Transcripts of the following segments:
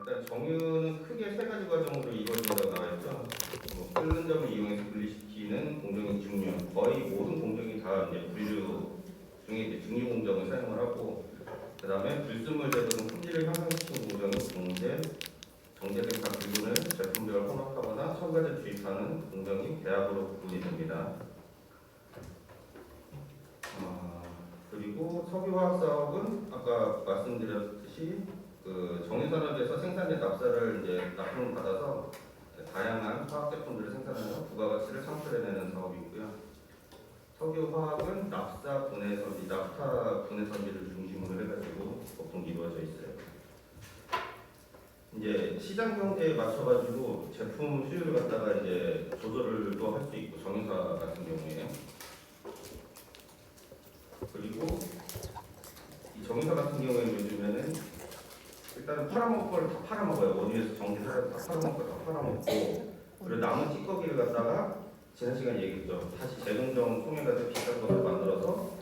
일단 정유는 크게 세 가지 과정으로 이루어진다고 나와 있죠. 끓는 점을 이용해서 분리시키는 공정인 증류. 거의 모든 공정이 다 이제 분류 중에 이제 증류 공정을 사용을 하고, 그다음에 불순물 제조 등 품질을 향상시키는 공정인 공제, 정제된 각 부분을 제품별 혼합하거나 첨가제 주입하는 공정인 배합으로 구분이 됩니다. 그리고 석유화학 사업은 아까 말씀드렸듯이 그 정유산업에서 생산된 납사를 이제 납품을 받아서 다양한 화학 제품들을 생산하여 부가가치를 창출해내는 사업이 있고요. 석유화학은 납사 분해 설비, 납타 분해 설비를 중심으로 해가지고 보통 이루어져 있어요. 이제 시장 경제에 맞춰가지고 제품 수요를 갖다가 이제 조절을 또 할 수 있고, 정유사 같은 경우에. 그리고 이 정유사 같은 경우에는 요즘에는 일단은 팔아먹을 걸 다 팔아먹어요. 원유에서 정제사를 다 팔아먹고 다 팔아먹고, 그리고 남은 찌꺼기를 갖다가 지난 시간에 얘기했죠. 다시 재공정 통해가지고 비싼 것을 만들어서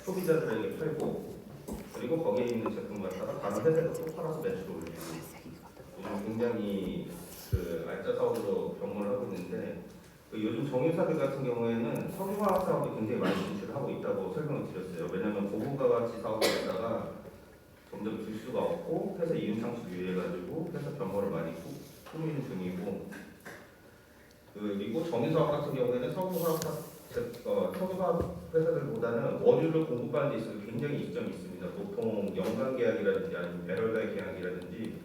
소비자들에게 팔고, 그리고 거기에 있는 제품 갖다가 다른 회사에 또 팔아서 매출을 올리고, 요즘 굉장히 그 알짜 사업으로 병행을 하고 있는데, 그 요즘 정유사들 같은 경우에는 석유화학 사업이 굉장히 많이 진출을 하고 있다고 설명을 드렸어요. 왜냐하면 고분가 가치 사업을 하다가 점점 줄 수가 없고 회사 이윤 창출 위해가지고 회사 변모를 많이 꾸미는 중이고, 그리고 정유사업 같은 경우에는 석유화학 회사들보다는 원유를 공급하는 데 있어서 굉장히 이점이 있습니다. 보통 연간 계약이라든지 아니면 배럴달 계약이라든지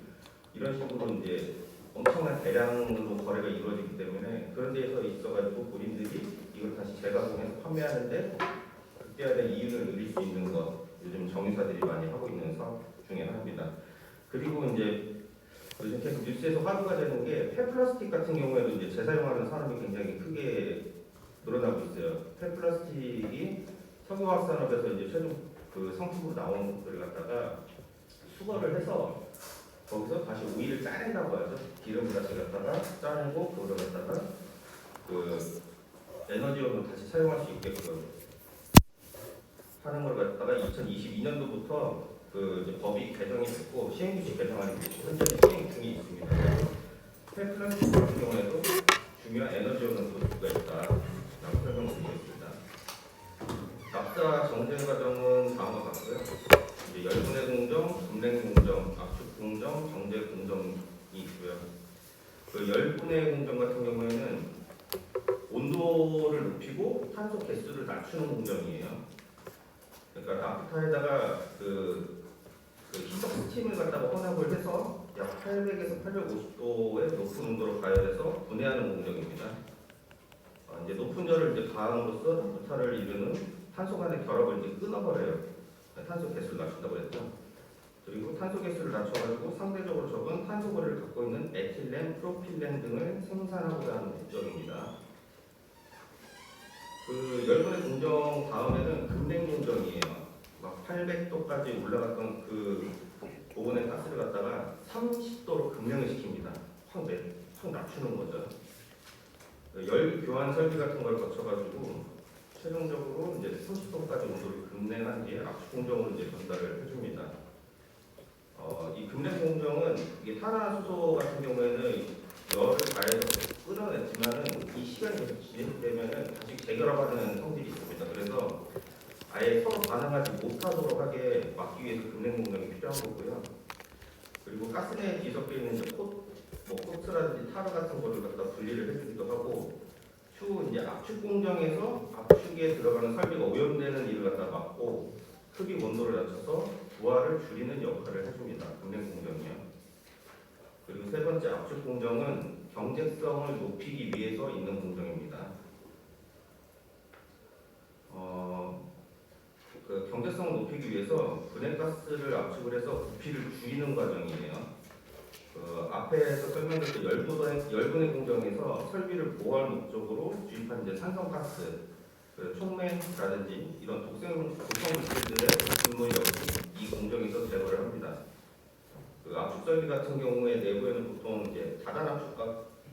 이런 식으로 이제 엄청난 대량으로 거래가 이루어지기 때문에 그런 데에서 있어가지고 본인들이 이걸 다시 재가공해서 판매하는데 극대화된 이윤을 누릴 수 있는 것, 요즘 정유사들이 많이 하고 있는 사업 중에 하나입니다. 그리고 이제 요즘 계속 뉴스에서 화두가 되는 게 폐플라스틱 같은 경우에도 이제 재사용하는 사람이 굉장히 크게 늘어나고 있어요. 폐플라스틱이 석유화학 산업에서 이제 최종 그 상품으로 나오는 것들을 갖다가 수거를 해서 거기서 다시 오일을 짜낸다고 하죠. 기름을 다시 갖다가 짜내고 그거를 갖다가 그 에너지원으로 다시 사용할 수 있게끔 하는 걸 갖다가 2022년도부터 그 이제 법이 개정이 됐고 시행규칙 개정안이 현재 시행 중에 있습니다. 폐플라스틱 같은 경우에도 중요한 에너지원을 도출가 있다라고 설명을 드리겠습니다. 납사 정제 과정은 다음과 같고요. 이제 열분해 공정, 분냉 공정, 압축 공정, 정제 공정이 있고요. 그 열분해 공정 같은 경우에는 온도를 높이고 탄소 개수를 낮추는 공정이에요. 그러니까 나프타에다가 그 희석 스팀을 갖다가 혼합을 해서 약 800에서 850도의 높은 온도로 가열해서 분해하는 공정입니다. 이제 높은 열을 이제 가함으로써 나프타를 이루는 탄소 간의 결합을 이제 끊어버려요. 탄소 개수를 낮춘다고 했죠. 그리고 탄소 개수를 낮춰가지고 상대적으로 적은 탄소고리를 갖고 있는 에틸렌, 프로필렌 등을 생산하고자 하는 목적입니다. 그 열분의 공정 다음에는 금냉 공정이에요. 막 800도까지 올라갔던 그 오븐의 가스를 갖다가 30도로 금냉을 시킵니다. 확 낮추는 거죠. 열 교환 설비 같은 걸 거쳐가지고 최종적으로 이제 30도까지 온도를 금냉한 뒤에 압축 공정으로 이제 전달을 해줍니다. 이 금냉 공정은 이게 탄화수소 같은 경우에는 열을 가해서 끊어냈지만은 이 시간이 계속 진행되면은 다시 재결합하는 성질이 있습니다. 그래서 아예 서로 반응하지 못하도록 하게 막기 위해서 금냉 공정이 필요한 거고요. 그리고 가스내에 뒤섞여 있는 이제 코트라든지 타르 같은 거를 갖다 분리를 해주기도 하고, 추후 이제 압축 공정에서 압축에 들어가는 설비가 오염되는 일을 갖다 막고 흡입 온도를 낮춰서 부하를 줄이는 역할을 해줍니다. 금냉 공정이요. 그리고 세 번째 압축 공정은 경제성을 높이기 위해서 있는 공정입니다. 그 경제성을 높이기 위해서 분해가스를 압축을 해서 부피를 줄이는 과정이에요. 앞에서 설명드렸던 열분해 공정에서 설비를 보호할 목적으로 주입한 이제 산성가스, 촉매라든지 이런 독성물질들의 분무 역시 이 공정에서 제거를 합니다. 그 압축 설비 같은 경우에 내부에는 보통 이제 다단 압축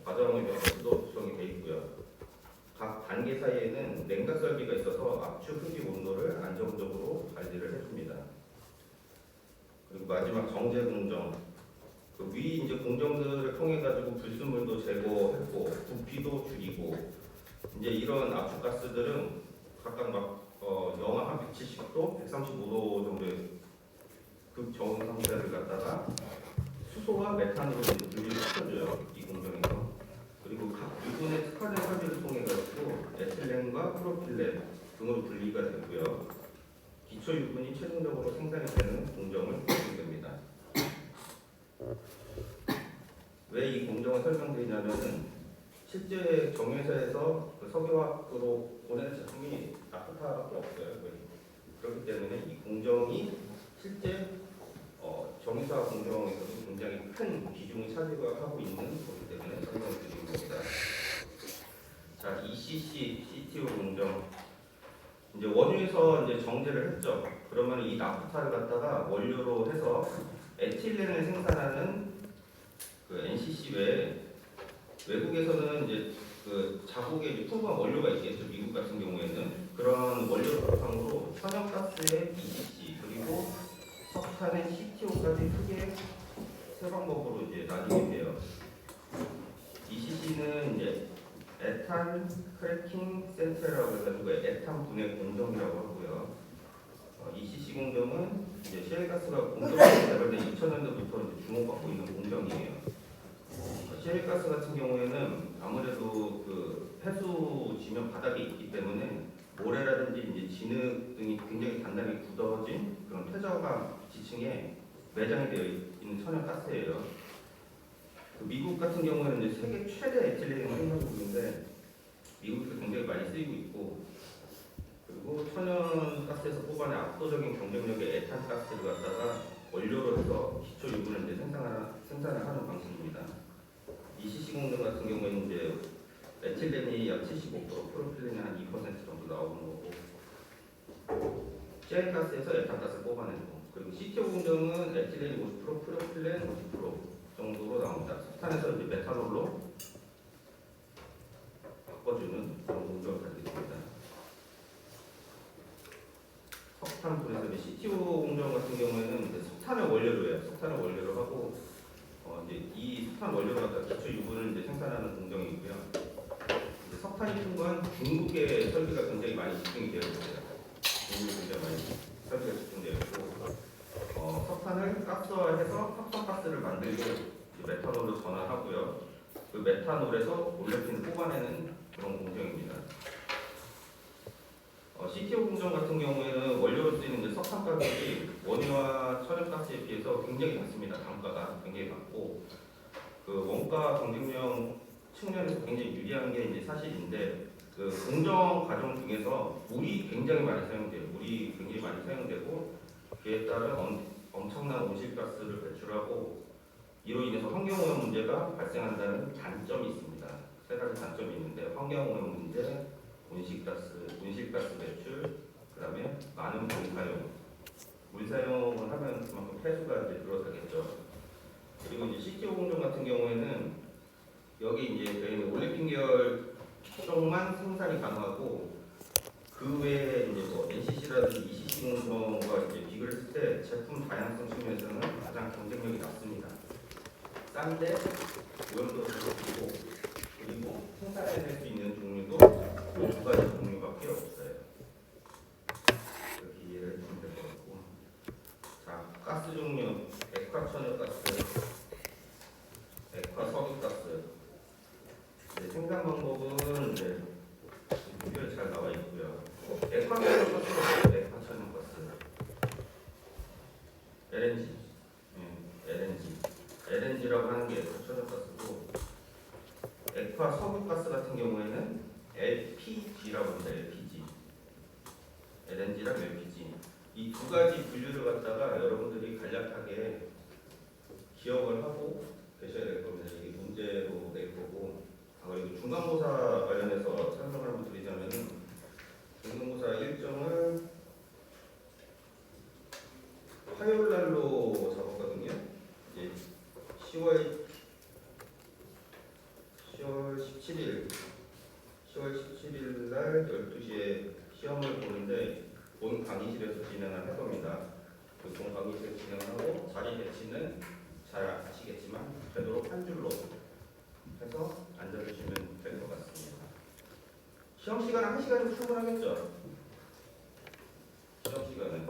과정의 명령도 구성이 되어 있고요. 각 단계 사이에는 냉각 설비가 있어서 압축 흡입 온도를 안정적으로 관리를 해줍니다. 그리고 마지막 정제 공정. 그 위 이제 공정들을 통해 가지고 불순물도 제거했고 부피도 줄이고 이제 이런 압축가스들은 각각 영하 한 170도, 135도 정도의 극저온 상태를 갖다가 수소와 메탄으로 분리를 시켜줘요. 이 공정에서. 그리고 각 유분의 특화된 합의를 통해 가지고 에틸렌과 프로필렌 등으로 분리가 되고요. 기초 유분이 최종적으로 생산이 되는 공정을 구성됩니다. 왜 이 공정을 설명드리냐면은 실제 정유회사에서 그 석유화학으로 보내는 제품이 나프타밖에 없어요. 그렇기 때문에 이 공정이 실제 정유사 공정에서도 굉장히 큰 비중을 차지하고 있는 거기 때문에 설명드리는 겁니다. 자, ECC, CTO 공정. 이제 원유에서 이제 정제를 했죠. 그러면 이 나프타를 갖다가 원료로 해서 에틸렌을 생산하는 그 NCC 외에 외국에서는 이제 그 자국에 이제 풍부한 원료가 있겠죠. 미국 같은 경우에는 그런 원료 바탕으로 천연가스의 ECC 그리고 석탄의 CTO까지 크게 세 방법으로 이제 나뉘게 돼요. ECC는 이제 에탄 크래킹 센터라고 해가지고 에탄 분해 공정이라고 하고요. ECC 공정은 이제 셰일가스가 공정으로 개발된 2000년도부터 이제 주목받고 있는 공정이에요. 셰일가스 같은 경우에는 아무래도 그 해수 지면 바닥에 있기 때문에 모래라든지 이제 진흙 등이 굉장히 단단히 굳어진 그런 퇴적암 지층에 매장이 되어 있는 천연가스예요. 그 미국 같은 경우에는 이제 세계 최대 에틸렌 생산국인데 미국에서 굉장히 많이 쓰이고 있고 그리고 천연가스에서 뽑아낸 압도적인 경쟁력의 에탄가스를 갖다가 원료로 해서 기초 유분을 이제 생산을 하는 방식입니다. ECC 공정 같은 경우에는 이제 에틸렌이 약 75%, 프로필렌이 한 2% 정도 나오는 거고, 셰일가스에서 에탄가스를 뽑아내는 거. 그리고 CTO 공정은 에틸렌이 50%, 프로필렌 50% 정도로 나옵니다. 석탄에서 이제 메탄올로 바꿔주는 그런 공정을 가지고 있습니다. 석탄 분해서 이제 CTO 공정 같은 경우에는 이제 석탄을 원료로 해요. 석탄을 원료로 하고 이제 이 석탄 원료로 갖다 기초 유분을 이제 생산하는 공정이고요. 이제 석탄이 통과한 중국의 설비가 굉장히 많이 집중이 되어 있어요. 중국에 굉장히 많이 설비가 집중되어 있고 석탄을 가스화해서 합성가스를 만들고 메탄올로 전환하고요. 그 메탄올에서 올레핀을 뽑아내는 그런 공정입니다. CTO 공정 같은 경우에는 원료로 쓰이는 이제 석탄 가격이 원유와 천연가스에 비해서 굉장히 낮습니다. 단가가 굉장히 낮고 그 원가 경쟁력 측면에서 굉장히 유리한 게 이제 사실인데 그 공정 과정 중에서 물이 굉장히 많이 사용돼요. 물이 굉장히 많이 사용되고 그에 따른 엄청난 온실가스를 배출하고 이로 인해서 환경오염 문제가 발생한다는 단점이 있습니다. 세 가지 단점이 있는데 환경오염 문제, 온실가스 배출, 그다음에 많은 물 사용. 물 사용을 하면 그만큼 폐수가 이제 늘어나겠죠. 그리고 이제 CTO 공정 같은 경우에는 여기 이제 저희는 올레핀 계열 쪽만 생산이 가능하고 그 외에 이제 뭐 NCC라든지 ECC 공정과 이제 비교를 했을 때 제품 다양성 측면에서는 가장 경쟁력이 낮습니다. 싼데 오염도가 높고 그리고 생산해낼 수 있는 종류도 두 가지 종류밖에 없어요. 이렇게 이해를 해주면 될 것 같고, 자 가스 종류, 액화 천연가스, 액화 석유가스. 생산 방법은 이제 비교에 잘 나와 있고요. 액화 천연가스가 액화 천연가스, LNG라고 하는 게 액화 천연가스고, 액화 석유가스 같은 경우에는 LPG라고 합니다. LNG랑 LPG. 이 두 가지 분류를 갖다가 여러분들이 간략하게 기억을 하고 계셔야 될 겁니다. 이게 문제로 낼 거고. 그리고 중간고사 관련해서 설명을 한번 드리자면은 중간고사 일정을 화요일 날로 잡았거든요. 이제 10월 17일 날 12시에 시험을 보는데 본 강의실에서 진행을 할 겁니다. 본 강의실에서 진행하고 자리 배치는 잘 아시겠지만 되도록 한 줄로 해서 앉아주시면 될 것 같습니다. 시험 시간은 1시간이면 충분하겠죠? 시험 시간은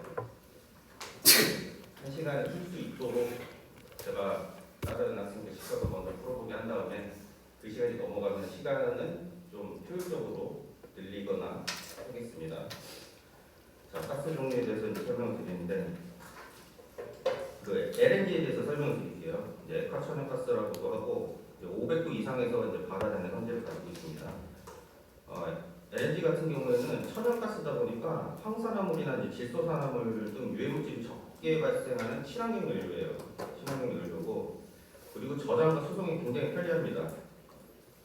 1시간에 풀 수 있도록 제가 다른 학생들 시켜서 먼저 풀어보게 한 다음에 그 시간이 넘어가면 시간은 좀 효율적으로 늘리거나 하겠습니다. 자, 가스 종류에 대해서 이제 설명을 드리는데 그 LNG에 대해서 설명을 드릴게요. 이제 액화천연가스라고도 하고 500도 이상에서 이제 발화되는 성질을 가지고 있습니다. LNG 같은 경우에는 천연가스다 보니까 황산화물이나 이제 질소산화물 등 유해물질이 적게 발생하는 친환경 연료예요. 친환경 연료고 그리고 저장과 수송이 굉장히 편리합니다.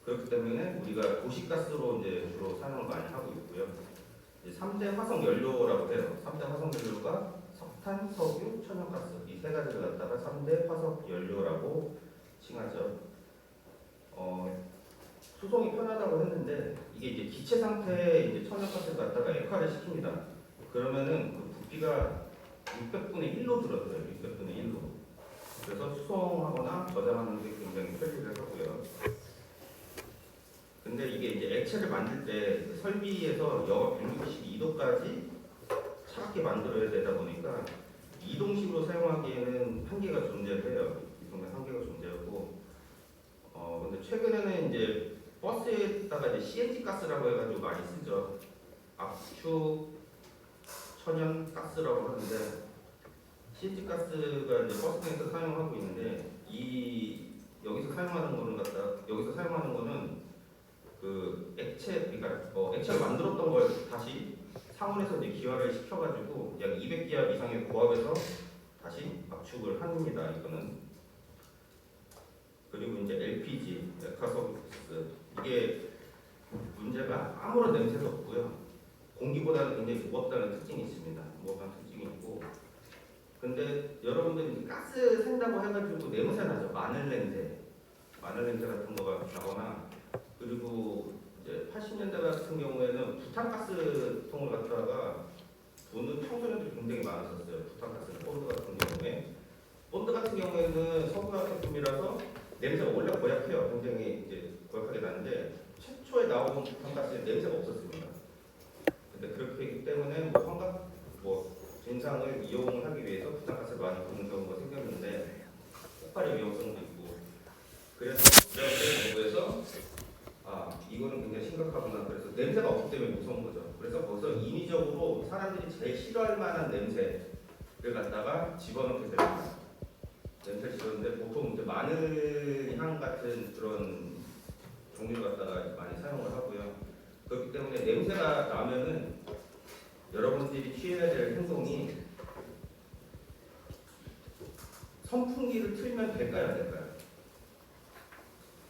그렇기 때문에 우리가 도시가스로 이제 주로 사용을 많이 하고 있고요. 이제 3대 화석 연료라고 해요. 3대 화석 연료가 석탄, 석유, 천연가스 이 세 가지를 갖다가 3대 화석 연료라고 칭하죠. 수송이 편하다고 했는데 이게 이제 기체 상태의 이제 천연가스를 갖다가 액화를 시킵니다. 그러면은 그 부피가 600분의 1로 줄어들어요. 600분의 1로. 그래서 수송하거나 저장하는 게 굉장히 편리를 하고요. 근데 이게 이제 액체를 만들 때 설비에서 영하 162도까지 차갑게 만들어야 되다 보니까 이동식으로 사용하기에는 한계가 존재해요. 이동의 한계가 존재하고, 근데 최근에는 이제 버스에다가 이제 CNG 가스라고 해가지고 많이 쓰죠. 압축 천연 가스라고 하는데 CNG 가스가 이제 버스 등에서 사용하고 있는데 여기서 사용하는 거는 그 액체 그러니까 액체를 만들었던 걸 다시 상온에서 이제 기화를 시켜가지고 약 200기압 이상의 고압에서 다시 압축을 합니다. 이거는. 그리고 이제 LPG, 액화석유가스 이게 문제가 아무런 냄새도 없고요. 공기보다는 굉장히 무겁다는 특징이 있습니다. 무겁다는 특징이 있고. 근데 여러분들이 가스 샌다고 해가지고 냄새 나죠. 마늘 냄새 같은 거가 나거나 그리고 이제 80년대 같은 경우에는 부탄가스통을 갖다가 부는 청소년들이 굉장히 많았었어요. 부탄가스 본드 같은 경우에. 본드 같은 경우에는 석유화 제품이라서 냄새가 원래 고약해요. 굉장히 이제 고약하게 나는데 최초에 나온 부탄가스에 냄새가 없었습니다. 근데 그렇게 했기 때문에 환각 진상을 이용을 하기 위해서 부탄가스를 많이 부는 경우가 생겼는데 폭발의 위험성도 있고 그래서 정부에서 이거는 굉장히 심각하구나. 그래서 냄새가 없기 때문에 무서운 거죠. 그래서 거기서 인위적으로 사람들이 제일 싫어할 만한 냄새를 갖다가 집어넣게 됩니다. 냄새를 집었는데 보통 이제 마늘향 같은 그런 종류를 갖다가 많이 사용을 하고요. 그렇기 때문에 냄새가 나면은 여러분들이 취해야 될 행동이 선풍기를 틀면 될까요? 안 될까요?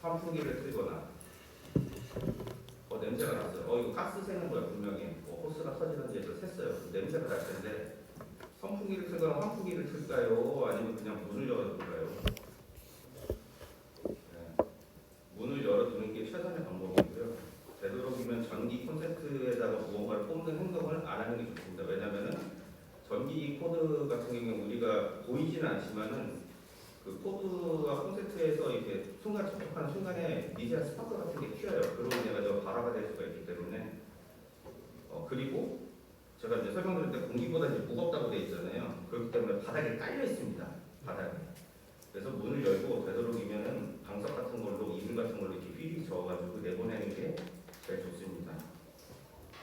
선풍기를 틀거나 냄새가 났어요. 이거 가스 새는 거야 분명히. 호스가 터지는 데서 샜어요. 냄새가 날 텐데 선풍기를 틀거나 환풍기를 틀까요? 아니면 그냥 문을 열어둘까요? 네. 문을 열어두는 게 최선의 방법이고요. 되도록이면 전기 콘센트에다가 무언가를 꼽는 행동을 안 하는 게 좋습니다. 왜냐하면 전기 코드 같은 경우에 우리가 보이지는 않지만은 그 코드와 콘센트에서 이렇게 순간 접촉하는 순간에 미세한 스파크 같은 게 튀어요. 그로 인해 가지고 발화가 될 수가 있기 때문에 그리고 제가 이제 설명드릴 때 공기보다 이제 무겁다고 되어 있잖아요. 그렇기 때문에 바닥에 깔려 있습니다. 바닥에. 그래서 문을 열고 되도록이면은 방석 같은 걸로 이불 같은 걸로 이렇게 휘휘 저어가지고 내보내는 게 제일 좋습니다.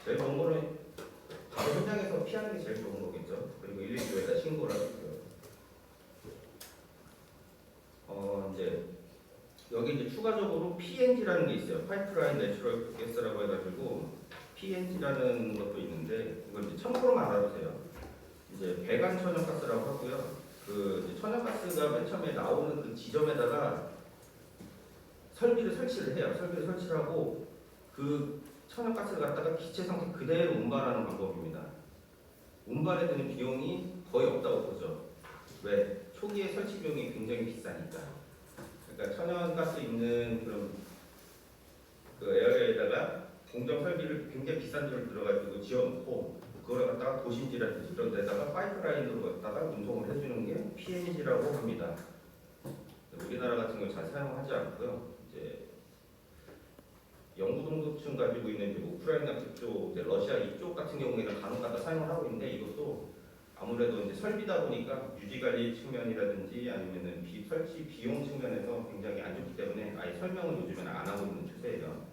제일 좋은 거는 바로 현장에서 피하는 게 제일 좋은 거겠죠. 그리고 119에다 신고를 하고요. 이제 여기 이제 추가적으로 PNG라는 게 있어요. 파이프라인 내추럴 가스라고 해가지고 PNG라는 것도 있는데 이건 이제 참고로만 알아두세요. 이제 배관 천연가스라고 하고요. 그 이제 천연가스가 맨 처음에 나오는 그 지점에다가 설비를 설치를 해요. 설비를 설치를 하고 그 천연가스를 갖다가 기체 상태 그대로 운반하는 방법입니다. 운반에 드는 비용이 거의 없다고 보죠. 왜? 초기에 설치 비용이 굉장히 비싸니까. 그러니까 천연가스 있는 그런 그 에어리어에다가 공정 설비를 굉장히 비싼 돈을 들어가지고 지어놓고 그걸 갖다가 도심지라든지 이런 데다가 파이프라인으로 갖다가 운송을 해주는 게 PNG라고 합니다. 우리나라 같은 경우 잘 사용하지 않고요. 이제 영구 동독층 가지고 있는 이제 우크라이나 그쪽, 이제 러시아 이쪽 같은 경우에는 간혹가다 사용을 하고 있는데 이것도 아무래도 이제 설비다 보니까 유지 관리 측면이라든지 아니면은 설치 비용 측면에서 굉장히 안 좋기 때문에 아예 설명을 요즘에는 안 하고 있는 추세예요.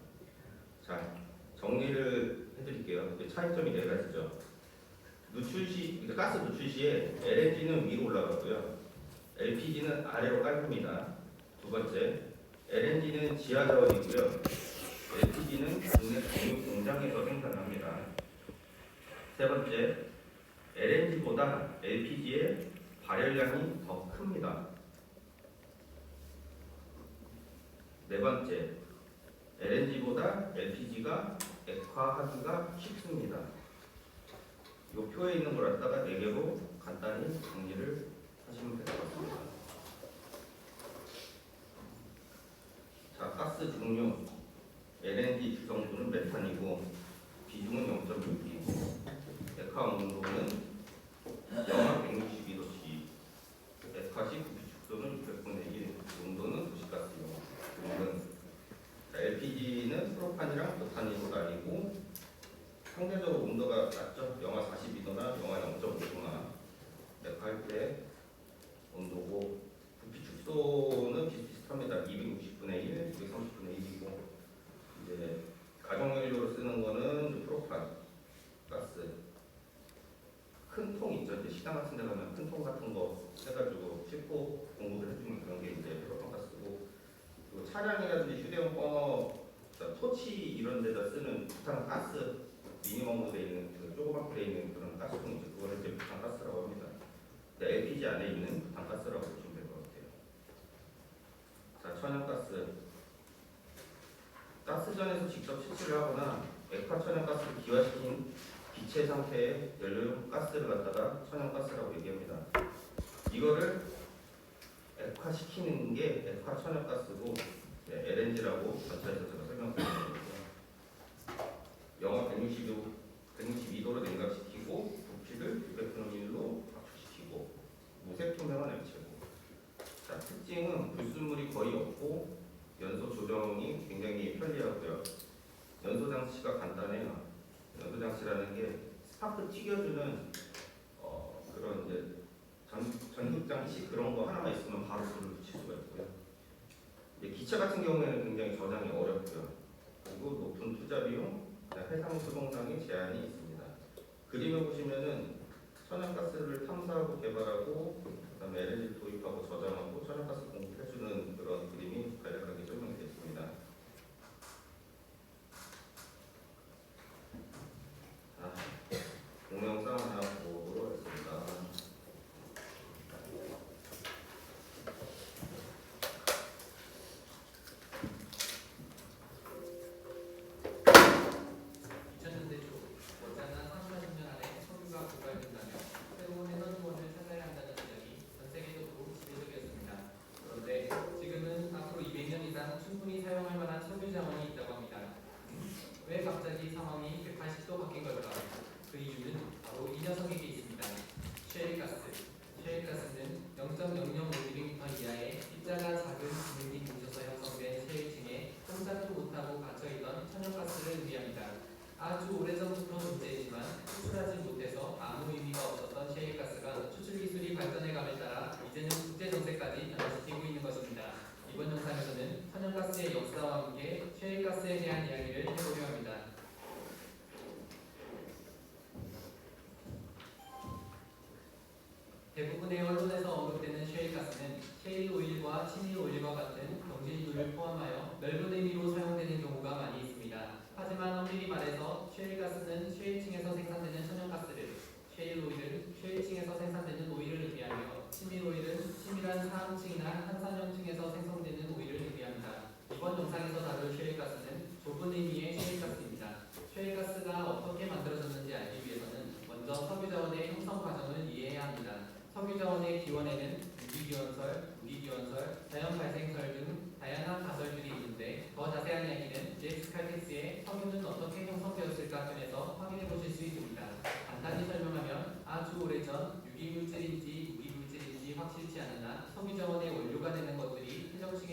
자, 정리를 해드릴게요. 차이점이 네 가지죠. 누출 시, 그러니까 가스 누출 시에 LNG는 위로 올라가고요. LPG는 아래로 깔립니다. 두 번째, LNG는 지하 자원이고요. LPG는 국내 정유 공장에서 생산합니다. 세 번째, LNG보다 LPG의 발열량이 더 큽니다. 네 번째, LNG보다 LPG가 액화하기가 쉽습니다. 이 표에 있는 걸 갖다가 4개로 간단히 정리를 하시면 될 것 같습니다. 자, 가스 종류 LNG 주성분은 메탄이고 비중은 0.6이고 액화 온도는 영하 162도씨, 액화시 부피축소는 600분의 1, 농도는 도시가스용. LPG는 프로판이랑 부탄이로 나뉘고 상대적으로 온도가 낮죠. 영하 42도나 영하 0.5도나 액화할 때 온도고 부피 축소는 비슷비슷합니다. 260분의 1, 230분의 1이고 이제 가정연료로 쓰는 거는 프로판 가스 큰 통 있죠. 이제 식당 같은 데 가면 큰 통 같은 거 해가지고 싣고 공급을 해주는 그런 게 이제 프로판 가스고 그리고 차량이라든지 휴대용 버너 토치 이런 데다 쓰는 부탄 가스 미니멈으로 돼 있는 그 조그맣게 돼 있는 그런 가스통 이제 그거를 이제 부탄 가스라고 합니다. LPG 안에 있는 부탄 가스라고 보시면 될 것 같아요. 자, 천연가스. 가스전에서 직접 채취를 하거나 액화 천연가스를 기화시킨 기체 상태의 연료용 가스를 갖다가 천연가스라고 얘기합니다. 이거를 액화시키는 게 액화 천연가스고 LNG라고 전차에서 제가 설명드린 거고요. 영하 162도로 냉각시키고 부피를 600분의 1로 압축시키고 무색투명한 액체고. 자, 특징은 불순물이 거의 없고 연소 조정이 굉장히 편리하고요. 연소 장치가 간단해요. 연소 장치라는 게 스파크 튀겨주는 그런 이제 전극 장치 그런 거 하나만 있으면 바로 불을 붙일 수가 있고요. 기체 같은 경우에는 굉장히 저장이 어렵고요. 그리고 높은 투자 비용, 해상 수송량의 제한이 있습니다. 그림을 보시면은 천연가스를 탐사하고 개발하고 그다음에 LNG 도입하고 저장하고 천연가스 공급해주는 그런 그림이 간략하게 설명되어 있습니다. 자, 동영상 하나 보도록 하겠습니다. 왜 갑자기 상황이 180도 바뀐 걸까? 그 이유는 바로 이 녀석에게 있습니다. 셰일가스. 셰일가스는 0.005mm 이하의 입자가 작은 지능이 뭉쳐서 형성된 셰일층에 꼼짝도 못하고 갇혀있던 천연가스를 의미합니다. 아주 오래전부터 존재했지만 추출하지 못해서 아무 의미가 없었던 셰일가스가 추출 기술이 발전해감에 따라 이제는 국제정세까지 변화시키고 있는 것입니다. 이번 영상에서는 천연가스의 역사와 함께 셰일가스에 대한 이야기를 해보려 합니다. 대부분의 언론에서 언급되는 셰일가스는 셰일 오일과 치밀 오일과 같은 경질류를 포함하여 넓은 의미로 사용되는 경우가 많이 있습니다. 하지만 엄밀히 말해서 셰일가스는 셰일층에서 생산되는 천연가스를, 셰일 오일은 셰일층에서 생산되는 오일을 의미하며 치밀 오일은 치밀한 사암층이나 한산염층에서 생성되는 오일을 의미합니다. 이번 영상에서 다룰 셰일가스는 좁은 의미의 셰일가스입니다. 셰일가스가 어떻게 만들어졌는지 알기 위해서는 먼저 석유자원의 형성 과정을 이해해야 합니다. 석유자원의 기원에는 유기기원설, 무기기원설, 자연발생설 등 다양한 가설들이 있는데 더 자세한 이야기는 제임스 칼텍스의 석유는 어떻게 형성되었을까 편에서 확인해 보실 수 있습니다. 간단히 설명하면 아주 오래전 유기물질인지 무기물질인지 확실치 않으나 석유자원의 원료가 되는 것들이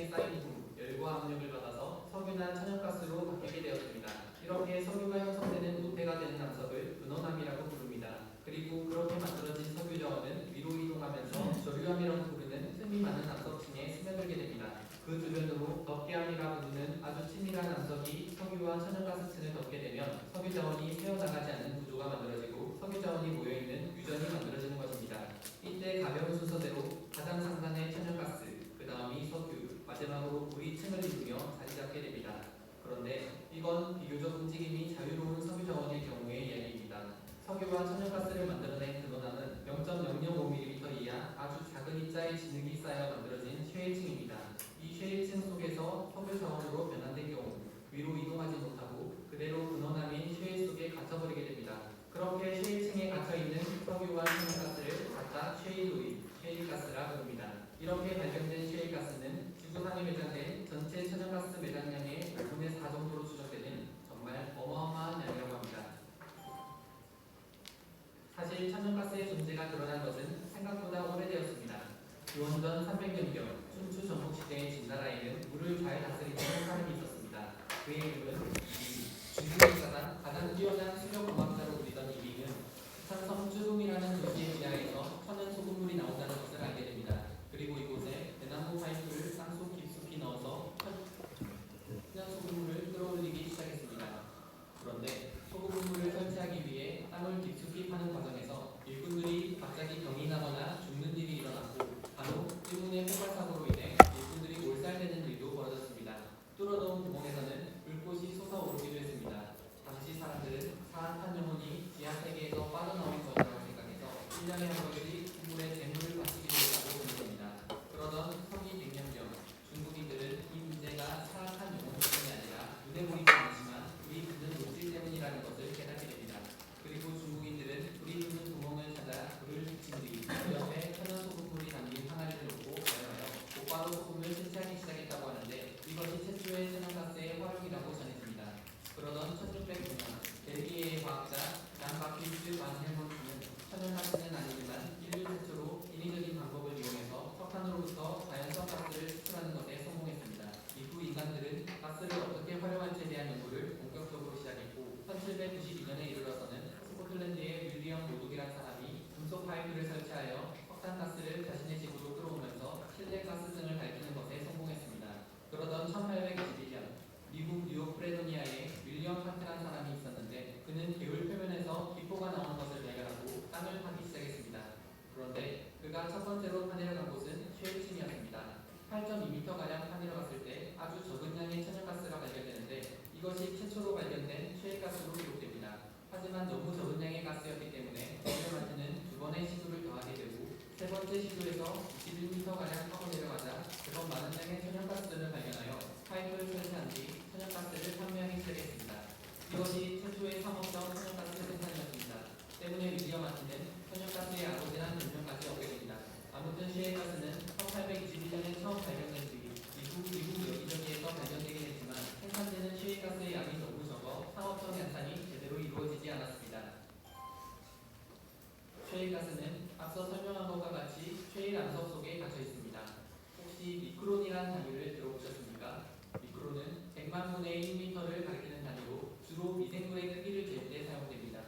공기중에 쌓인 후 열과 압력을 받아서 석유나 천연가스로 바뀌게 되었습니다. 이렇게 석유가 형성되는 모태가 되는 암석을 근원암이라고 부릅니다. 그리고 그렇게 만들어진 석유 저원은 위로 이동하면서 조류암이라고 부르는 틈이 많은 암석층에 스며들게 됩니다. 그 주변으로 덮개암이라 부르는 아주 치밀한 암석이 석유와 천연가스층을 덮게 되면 석유 자원이 새어나가지 않는 구조가 만들어지고 석유 자원이 모여있는 유전이 만들어지는 것입니다. 이때 가벼운 순서대로 가장 상단에 천연가스, 그 다음이 석유, 마지막으로 물이 층을 이루며 자리 잡게 됩니다. 그런데 이건 비교적 움직임이 자유로운 석유 자원일 경우의 이야기입니다. 석유와 천연가스를 만들어낸 근원암은 0.005mm 이하 아주 작은 입자의 진흙이 쌓여 만들어진 쉐일층입니다. 이 쉐일층 속에서 석유 자원으로 변환된 경우 위로 이동하지 못하고 그대로 근원암인 쉐일 속에 갇혀버리게 됩니다. 그렇게 쉐일층에 갇혀있는 석유와 천연가스를 갖다 쉐일오일, 쉐일가스라 부릅니다. 이렇게 발견된 쉐일가스는 지구상에 매장된 전체 천연가스 매장량의 5분의 4 정도로 추정되는 정말 어마어마한 양이라고 합니다. 사실 천연가스의 존재가 드러난 것은 생각보다 오래되었습니다. 기원전 300년경 춘추 전국시대의 진나라에는 물을 잘 다스리는 한 사람이 있었습니다. 그의 이름은 중국에서 가장 뛰어난 수력공학자로 불리던 이비는 부산성 쭈rum이라는 도시의 지하에서 천연 소금물이 나온다는 것을 알게 됩니다. 그리고 이곳에 대나무 파이프를 땅속 깊숙이 넣어서 천연 소금물을 끌어올리기 시작했습니다. 그런데 소금물을 설치하기 위해 땅을 깊숙이 파는 과정에서 일꾼들이 갑자기 병이 나거나 죽는 일이 일어났고 간혹 일군의 폭발사고로 인해 일꾼들이 몰살되는 일도 벌어졌습니다. 뚫어놓은 구멍에서는 불꽃이 솟아오르기도 했습니다. 당시 사람들은 사악한 영혼이 지하 세계에서 빠져나온 것이라고 생각해서 1년에 한 번씩 국물에 재물을 바치기도 했다고 본 겁니다. 그러던 서기 100년경 중국인들은 이 문제가 사악한 영혼 때문이 아니라 유대물이 많지만 불이 붙는 물질 때문이라는 것을 깨닫게 됩니다. 그리고 중국인들은 불이 붙는 구멍을 찾아 불을 붙인 뒤 그 옆에 천연 소금물이 담긴 항아리를 놓고 가열하여 곧바로 소금을 채취하기 시작했다고 하는데 이것이 최초의 천연가스의 활용이라고 전해집니다. 그러던 1609년 벨기에의 과학자 장 바퀴스트 반 헬몬트는 천연가스는 아니지만 인류 최초로 인위적인 방법을 이용해서 석탄으로부터 자연성 가스를 추출하는 것에 성공했습니다. 이후 인간들은 가스를 어떻게 활용할지에 대한 연구를 본격적으로 시작했고 1792년에 이르러서는 스코틀랜드의 윌리엄 모독이라는 사람이 금속 파이프를 설치하여 석탄가스를 자신의 집으로 끌어오면서 실내 가스등을 밝히는 것에 성공했습니다. 그러던 1821년 미국 뉴욕 프레도니아에 윌리엄 파트라는 사람이 있었는데 그는 개울 표면에서 기포가 나오는 것을 발견하고 땅을 파기 시작했습니다. 그런데 그가 첫 번째로 파내려간 곳은 쉐일층이었습니다. 8.2m가량 파내려갔을 때 아주 적은 양의 천연가스가 발견되는데 이것이 최초로 발견된 쉐일가스로 기록됩니다. 하지만 너무 적은 양의 가스였기 때문에 윌리엄한테는 두 번의 시도를 더하게 되고 세 번째 시도에서 21m가량 파고 내려가자 그건 많은 양의 천연가스를 발견하여 파이프를 설치한 뒤 천연가스를 판매하기 시작했습니다. 이것이 최초의 상업적 천연가스 생산이었습니다. 때문에 윌리엄 마틴은 천연가스의 아버지라는 별명까지 얻게 됩니다. 아무튼 쉐일가스는 1821년에 처음 발견된 뒤 미국 여기저기에서 발견되긴 했지만 생산되는 쉐일가스의 양이 너무 적어 상업적 양산이 제대로 이루어지지 않았습니다. 쉐일가스는 앞서 설명한 것과 같이 쉐일 암석 속에 갇혀 있습니다. 혹시 미크론이라는 단위를 들어보셨습니까? 미크론은 100만 분의 1m를 가리키는 단위로 주로 미생물의 크기를 잴 때 사용됩니다.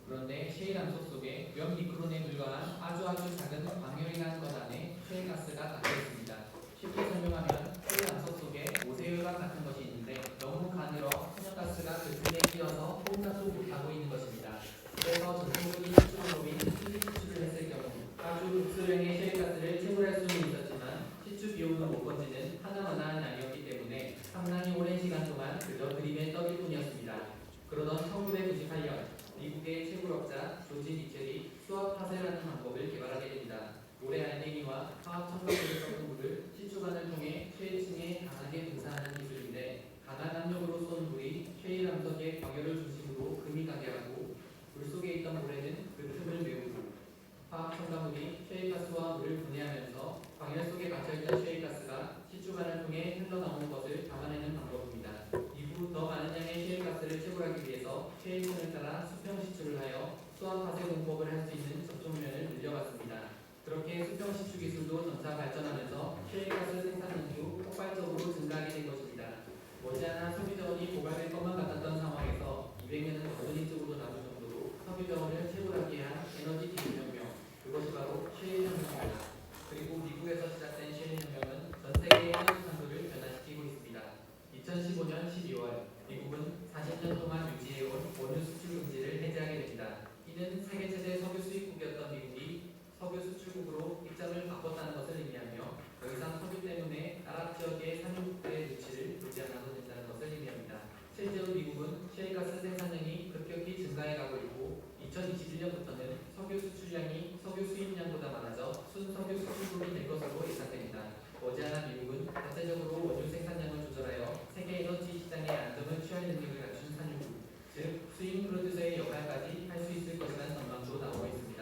그런데 쉐일 암석 속에 몇 미크론에 불과한 아주 작은 광열이라는 것 안에 쉐일가스가 갇혀 있습니다. 쉽게 설명하면 쉐일 암석 속에 모세혈관 같은 것이 있는데 너무 가늘어 천연가스가 그 틈에 끼어서 꼼짝도 못하고 있는 것입니다. 그래서 전통적인 시추로인 시추를 했을 경우 아주 극소량의 쉐일가스를 채굴할 수는 있었지만 시추 비용으로 못 번지는 하나마나한 양이었기 때문에 상당히 오랜 시간 동안 그저 그림에 떠질 뿐이었습니다. 그러던 1998년 미국의 채굴업자 조지 미첼이 수압 파쇄라는 방법을 개발하게 됩니다. 모래 알맹이와 화학 첨가물을 섞은 물을 시추관을 통해 쉐일층에 강하게 분사하는 기술인데 강한 압력으로 쏜 불이 쉐일 암석의 광열을 중심으로 금이 가게 하고 물 속에 있던 모래는 그 틈을 메우고 화학 첨가물이 쉐일가스와 물을 분해하면서 광열 속에 갇혀있던 쉐일가스가 시추관을 통해 흘러나오는 것을 담아내는 방법입니다. 이후 더 많은 양의 쉐일가스를 채굴하기 위해서 쉐일층을 따라 수평 시추를 하여 수압 파쇄 공법을 할 수 있는 접촉면을 늘려갔습니다. 그렇게 수평 시추 기술도 점차 발전하면서 쉐일가스 생산량도 폭발적으로 증가하게 된 것입니다. 머지않아 석유 자원이 고갈될 것만 같았던 상황에서 200년은 어머니 쪽으로 나올 정도로 석유 자원을 채굴하기 위한 에너지 기술혁명, 그것이 바로 셰일 혁명입니다. 그리고 미국에서 시작된 셰일 혁명은 전 세계의 에너지 산소를 변화시키고 있습니다. 2015년 12월 미국은 40년 동안 유지해온 원유 수출 금지를 해제하게 됩니다. 이는 세계 최대 석유 수입국이었던 미국이 석유 수출국으로 입장을 바꿨다는 것을 의미하며 더 이상 석유 때문에 나라 지역의 산유국들의 누치를 보지 않아도 된다는 것을 의미합니다. 실제로 미국은 셰일가스 생산량이 급격히 증가해가고 있고 2021년부터는 석유 수출량이 석유 수입량보다 많아져 순석유 수출국이 될 것으로 예상됩니다. 머지않아 미국은 자체적으로 원유 생산량을 조절하여 세계 에너지 시장의 안정을 취할 능력을 갖춘 산유국, 즉 스윙 프로듀서의 역할까지 할 수 있을 것이라는 전망도 나오고 있습니다.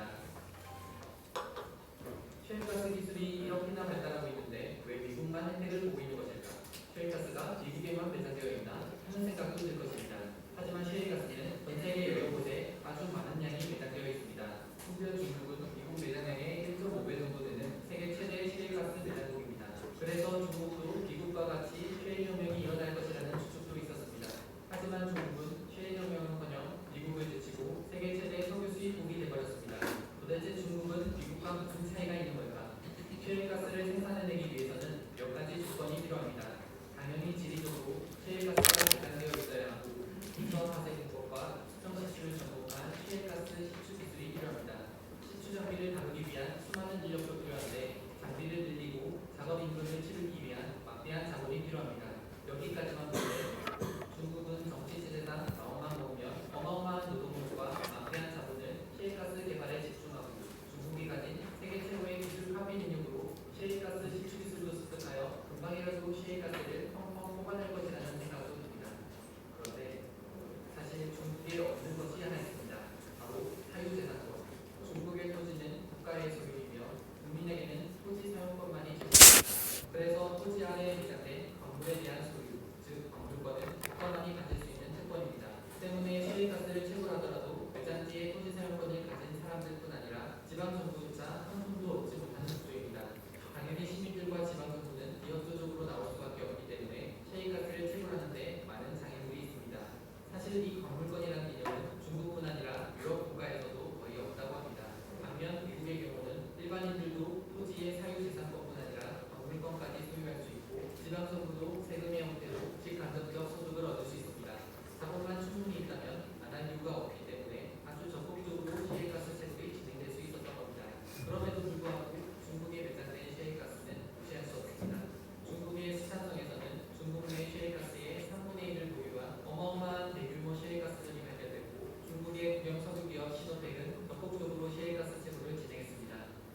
셰일가스 기술이 이렇게나 발달하고 있는데 왜 미국만 혜택을 보고 있는 것일까? 셰일가스가 미국에만 매장되어 있나 하는 생각도 들 것입니다. 하지만 셰일가스는 전 세계 여러 곳에 아주 많은 양이 매장되어 있습니다. 심지어 중국은 미국 매장량의 1.5배 정도 되는 세계 최대 셰일가스 매장국입니다. 그래서 중국도 미국과 같이 셰일 혁명이 일어날 것이라는 추측도 있었습니다. 하지만 중국은 셰일 혁명은커녕 미국을 제치고 세계 최대 석유 수입국이 되어버렸습니다. 도대체 중국은 미국과 무슨 차이가 있는 걸까? 셰일가스를 생산해내기 위해서는 몇 가지 조건이 필요합니다. 당연히 지리적으로 셰일가스가 개발되어 있어야 하고 기초 화재공법과 수정 시추를 전공한 셰일가스 시추 기술이 필요합니다. 시추 장비를 다루기 위한 수많은 인력도 필요한데 장비를 늘리고 작업 인건을 치르기 위한 막대한 자본이 필요합니다. 여기까지만 보면 중국은 정치 체제상 마음만 먹으면 어마어마한 노동력과 막대한 자본을 셰일가스 개발에 집중하고 중국이 가진 세계 최고의 기술 합의 능력으로 셰일가스 시추 기술도 습득하여 금방이라도 셰일가스를 펑펑 뽑아낼 것이라는 생각도 듭니다. 그런데 사실 중국에 없는 것이 하나 있습니다. 바로 사유재산권. 중국의 토지는 국가의 소유이며 국민에게는 토지 사용권만이 주어집니다. 그래서 토지 안에 매장된 건물에 대한 소유, 즉 건물권은 국가만이 가질 수 있는 특권입니다. 때문에 셰일가스를 채굴하더라도 매장지에 토지 사용권을 가진 사람들뿐 아니라 지방정부조차 한 푼도 얻지 못하는 구조입니다. 당연히 시민들과 지방정부는 비협조적으로 나올 수밖에 없기 때문에 셰일가스를 채굴하는데 많은 장애물이 있습니다. 사실 이 건물권이라는 개념은 중국뿐 아니라 유럽 국가에서도 거의 없다고 합니다. 반면 미국의 경우는 일반인들도 토지의 사유재산권뿐 아니라 건물권까지 소유할 수 있고 지방정부도 세금의 형태로 직간접적 소득을 얻을 수 있습니다. 자본만 충분히 있다면 안 할 이유가 없기 때문에 아주 적극적으로 셰일가스 채굴이 진행될 수 있었던 겁니다. 그럼에도 불구하고 중국에 매장된 셰일가스는 무시할 수 없습니다. 중국의 수산성에서는 중국 내 셰일가스의 3분의 1을 보유한 어마어마한 대규모 셰일가스전이 발견됐고 중국의 국영 석유기업 신호텍은 적극적으로 셰일가스 채굴을 진행했습니다.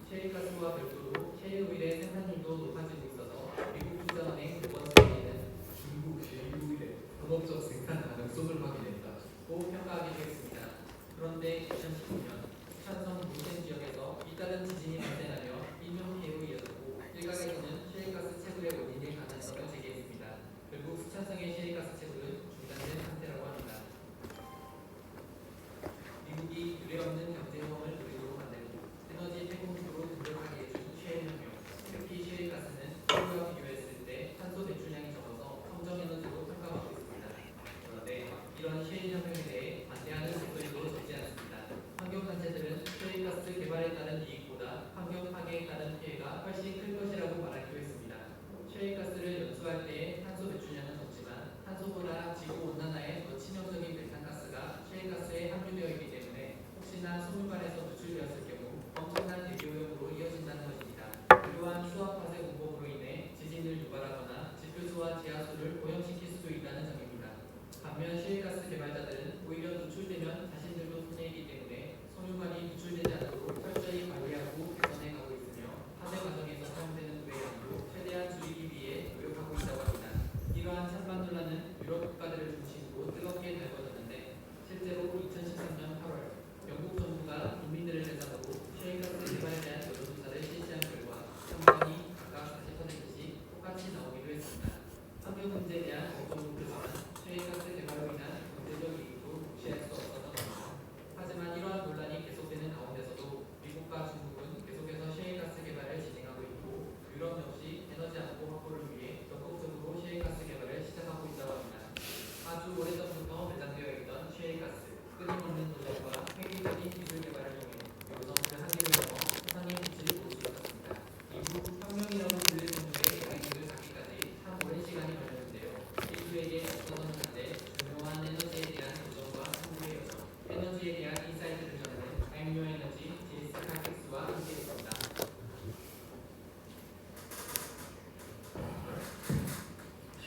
셰일가스와 별도로 셰일오일의 생산률도 높아지고 있어서 미국 투자은행 모건스탠리는 중국 셰일오일의 상업적 생산 가능성을 확인했다고 평가하기도 했습니다. 그런데 2015년 수산성 문센 지역에서 잇따른 지진이 발생하며 인명 피해로 이어졌고 일각에서는 셰일가스 채굴의 원인일 가능성을 제기했습니다. 결국 수산성의 셰일가스 채굴은 중단된 상태라고 합니다. 미국이 유례없는 경제모험을 노리도록 만들고 에너지 태공수로 등록하게 해준 셰일혁명, 특히 셰일가스는 석유와 비교했을 때 탄소 배출량이 적어서 청정에너지로 평가받고 있습니다.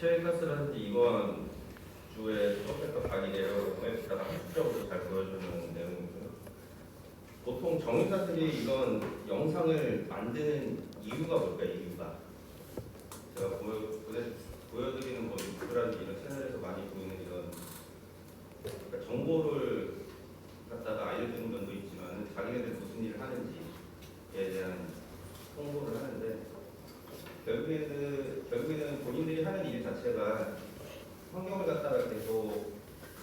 셰일가스라든지 이번 주에 수업했던 가기 내용에 따라 학습적으로 잘 보여주는 내용이고요. 보통 정의사들이 이런 영상을 만드는 이유가 뭘까요? 이유가 제가 보여드리는 뭐 유튜브라든지 이런 채널에서 많이 보이는 이런 그러니까 정보를 갖다가 알려주는 면도 있지만 자기네들 무슨 일을 하는지에 대한 홍보를 하는데 결국에는 본인들이 하는 일 자체가 환경을 갖다가 계속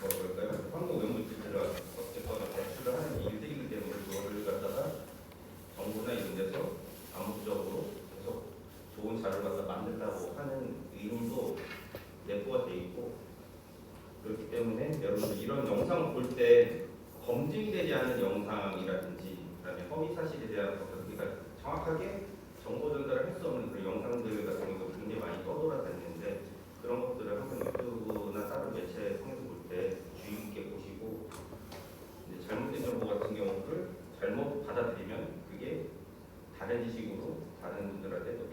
뭐랄까요? 환경 오염물질들을 어쨌거나 배출을 하는 일들이기 때문에 그거를 갖다가 정부나 이런 데서 암묵적으로 계속 좋은 자료를 갖다 만든다고 하는 의미도 내포가 돼 있고 그렇기 때문에 여러분들 이런 영상을 볼 때 검증되지 않은 영상이라든지 그다음에 허위 사실에 대한 것들 그러니까 정확하게 정보 전달을 할 수 없는 그런 영상들 같은 경우가 굉장히 많이 떠돌아다니는데 그런 것들을 한번 유튜브나 다른 매체 통해서 볼 때 주의 깊게 보시고 이제 잘못된 정보 같은 경우를 잘못 받아들이면 그게 다른 지식으로 다른 분들한테 또